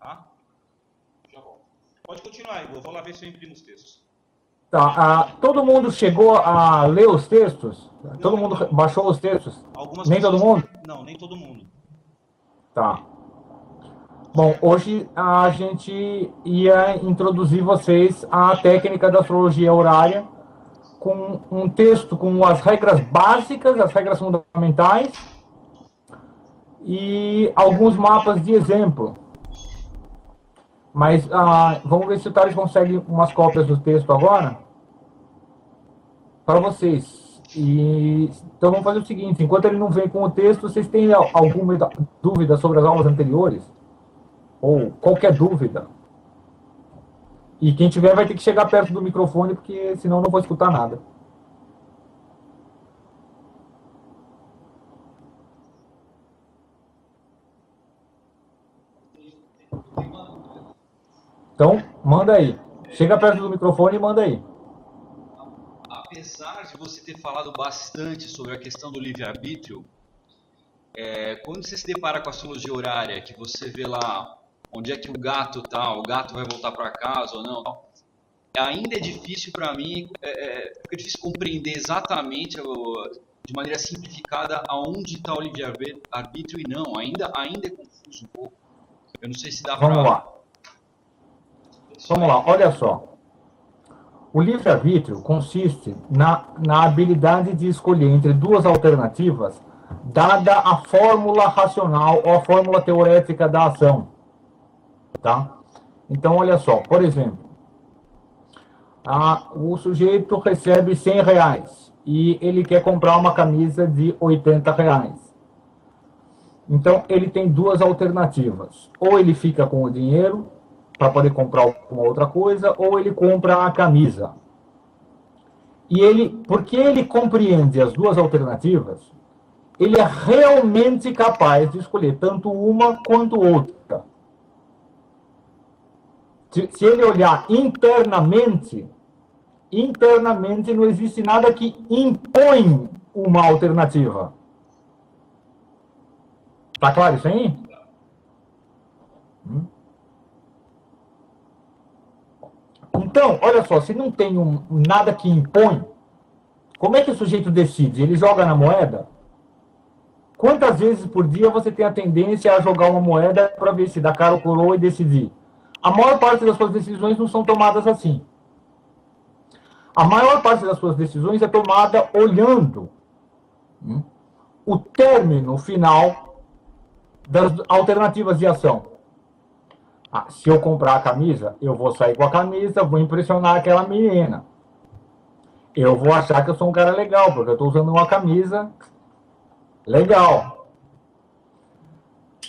Tá? Já volto. Pode continuar, Igor. Vou lá ver se eu imprimo os textos. Tá. Todo mundo chegou a ler os textos? Todo mundo baixou os textos? Algumas nem pessoas... todo mundo? Não, nem todo mundo. Tá. Bom, hoje a gente ia introduzir vocês à técnica da astrologia horária com um texto com as regras básicas, as regras fundamentais e alguns mapas de exemplo. Mas vamos ver se o Thales consegue umas cópias do texto agora para vocês. Então vamos fazer o seguinte, enquanto ele não vem com o texto, vocês têm alguma dúvida sobre as aulas anteriores? Ou qualquer dúvida? E quem tiver vai ter que chegar perto do microfone, porque senão não vou escutar nada. Então, manda aí. Chega perto do microfone e manda aí. Apesar de você ter falado bastante sobre a questão do livre-arbítrio, quando você se depara com a astrologia horária, que você vê lá onde é que o gato vai voltar para casa ou não, ainda é difícil para mim, fica difícil compreender exatamente, de maneira simplificada, aonde está o livre-arbítrio e não. Ainda é confuso um pouco. Eu não sei se dá para... Vamos lá. Vamos lá, olha só. O livre-arbítrio consiste na habilidade de escolher entre duas alternativas, dada a fórmula racional ou a fórmula teorética da ação. Tá? Então, olha só, por exemplo, o sujeito recebe R$100 e ele quer comprar uma camisa de R$80. Então, ele tem duas alternativas. Ou ele fica com o dinheiro para poder comprar alguma outra coisa, ou ele compra a camisa. E ele, porque ele compreende as duas alternativas, ele é realmente capaz de escolher tanto uma quanto outra. Se ele olhar internamente não existe nada que impõe uma alternativa. Tá claro isso aí? Então, olha só, se não tem nada que impõe, como é que o sujeito decide? Ele joga na moeda? Quantas vezes por dia você tem a tendência a jogar uma moeda para ver se dá cara ou coroa e decidir? A maior parte das suas decisões não são tomadas assim. A maior parte das suas decisões é tomada olhando o término final das alternativas de ação. Se eu comprar a camisa, eu vou sair com a camisa, vou impressionar aquela menina. Eu vou achar que eu sou um cara legal, porque eu estou usando uma camisa legal.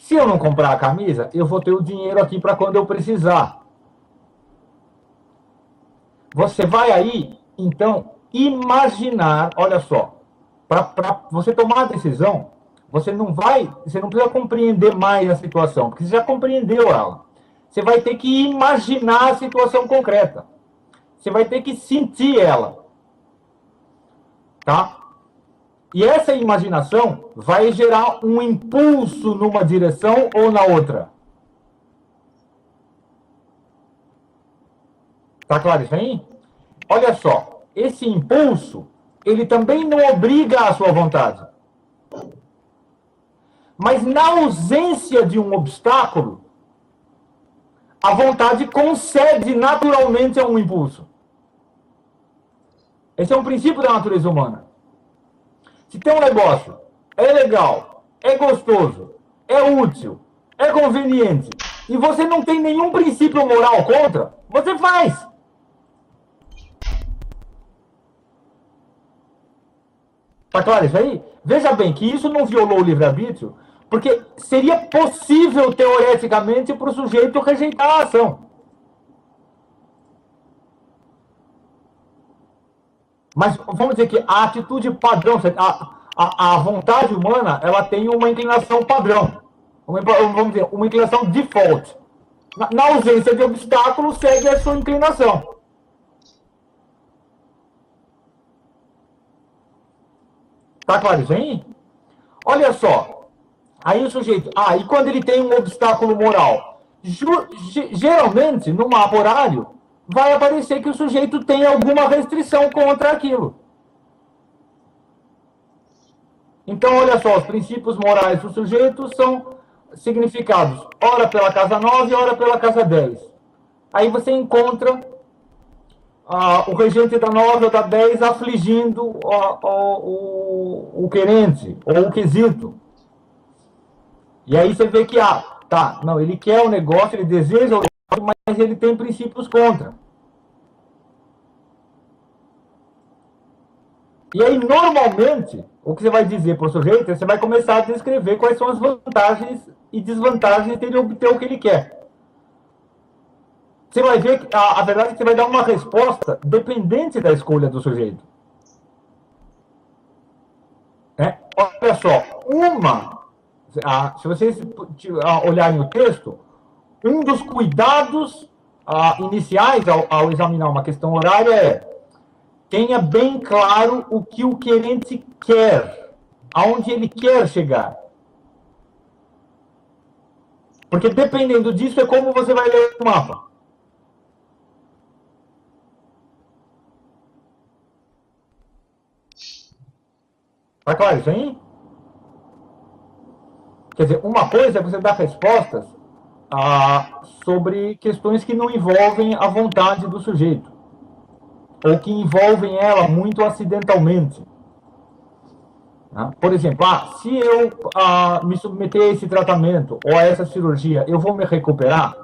Se eu não comprar a camisa, eu vou ter o dinheiro aqui para quando eu precisar. Você vai aí, então, imaginar, olha só, para você tomar a decisão, você não precisa compreender mais a situação, porque você já compreendeu ela. Você vai ter que imaginar a situação concreta. Você vai ter que sentir ela. Tá? E essa imaginação vai gerar um impulso numa direção ou na outra. Tá claro isso aí? Olha só, esse impulso, ele também não obriga a sua vontade. Mas na ausência de um obstáculo, a vontade concede naturalmente a um impulso. Esse é um princípio da natureza humana. Se tem um negócio, é legal, é gostoso, é útil, é conveniente, e você não tem nenhum princípio moral contra, você faz. Tá claro isso aí? Veja bem que isso não violou o livre-arbítrio, porque seria possível, teoreticamente, para o sujeito rejeitar a ação. Mas vamos dizer que a atitude padrão, a vontade humana, ela tem uma inclinação padrão. Vamos dizer, uma inclinação default. Na ausência de obstáculos, segue a sua inclinação. Tá claro isso aí? Olha só. Aí o sujeito... e quando ele tem um obstáculo moral? Geralmente, no mapa horário, vai aparecer que o sujeito tem alguma restrição contra aquilo. Então, olha só, os princípios morais do sujeito são significados, ora pela casa 9, ora pela casa 10. Aí você encontra o regente da 9 ou da 10 afligindo o querente, ou o quesito. E aí você vê que, não, ele quer o negócio, ele deseja o negócio, mas ele tem princípios contra. E aí, normalmente, o que você vai dizer para o sujeito é você vai começar a descrever quais são as vantagens e desvantagens dele obter o que ele quer. Você vai ver que a verdade é que você vai dar uma resposta dependente da escolha do sujeito. Olha só, se vocês olharem o texto, um dos cuidados iniciais ao examinar uma questão horária é: tenha bem claro o que o querente quer, aonde ele quer chegar. Porque dependendo disso é como você vai ler o mapa. Tá claro isso aí? Quer dizer, uma coisa é você dar respostas sobre questões que não envolvem a vontade do sujeito, ou que envolvem ela muito acidentalmente. Por exemplo, se eu me submeter a esse tratamento ou a essa cirurgia, eu vou me recuperar?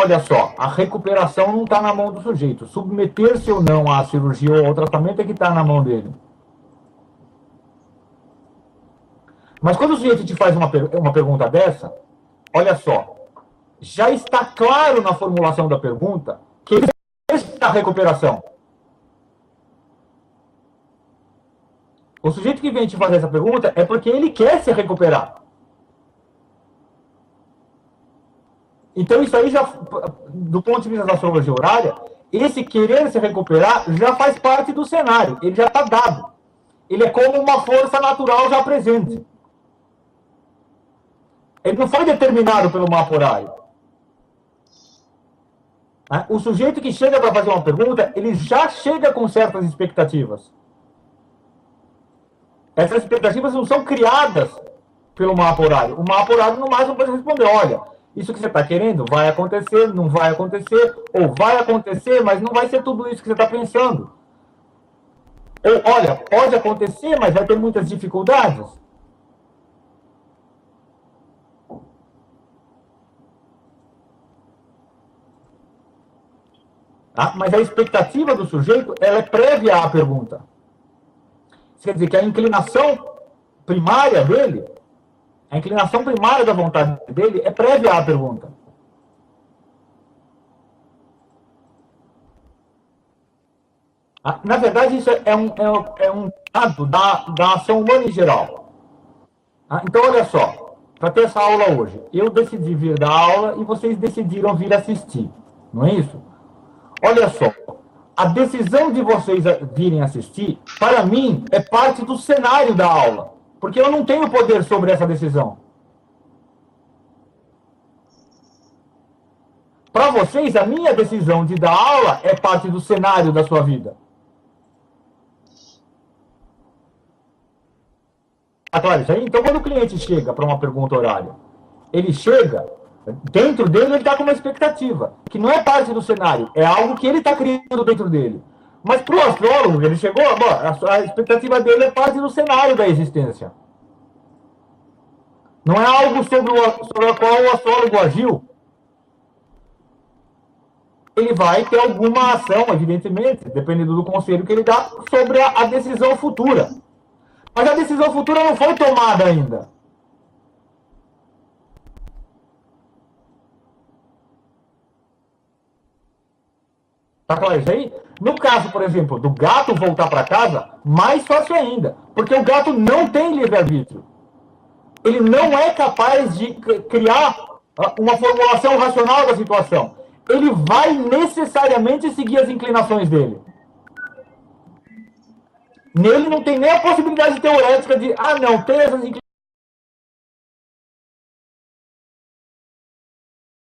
Olha só, a recuperação não está na mão do sujeito. Submeter-se ou não à cirurgia ou ao tratamento é que está na mão dele. Mas quando o sujeito te faz uma pergunta dessa, olha só, já está claro na formulação da pergunta que ele deseja a recuperação. O sujeito que vem te fazer essa pergunta é porque ele quer se recuperar. Então, isso aí já, do ponto de vista da astrologia horária, esse querer se recuperar já faz parte do cenário, ele já está dado. Ele é como uma força natural já presente. Ele não foi determinado pelo mapa horário. O sujeito que chega para fazer uma pergunta, ele já chega com certas expectativas. Essas expectativas não são criadas pelo mapa horário. O mapa horário, no máximo, pode responder: olha, isso que você está querendo vai acontecer, não vai acontecer, ou vai acontecer, mas não vai ser tudo isso que você está pensando. Ou, olha, pode acontecer, mas vai ter muitas dificuldades. Mas a expectativa do sujeito, ela é prévia à pergunta. Isso quer dizer que a inclinação primária dele, a inclinação primária da vontade dele é prévia à pergunta. Na verdade, isso é um dado da ação humana em geral. Então, olha só, para ter essa aula hoje, eu decidi vir dar aula e vocês decidiram vir assistir, não é isso? Olha só, a decisão de vocês virem assistir, para mim, é parte do cenário da aula, porque eu não tenho poder sobre essa decisão. Para vocês, a minha decisão de dar aula é parte do cenário da sua vida. Tá claro isso aí? Então, quando o cliente chega para uma pergunta horária, ele chega, dentro dele ele está com uma expectativa, que não é parte do cenário, é algo que ele está criando dentro dele. Mas para o astrólogo, ele chegou, a expectativa dele é parte do cenário da existência. Não é algo sobre o qual o astrólogo agiu. Ele vai ter alguma ação, evidentemente, dependendo do conselho que ele dá, sobre a decisão futura. Mas a decisão futura não foi tomada ainda. Tá claro isso aí? No caso, por exemplo, do gato voltar para casa, mais fácil ainda. Porque o gato não tem livre-arbítrio. Ele não é capaz de criar uma formulação racional da situação. Ele vai necessariamente seguir as inclinações dele. Nele não tem nem a possibilidade teorética de, não, tem essas inclinações.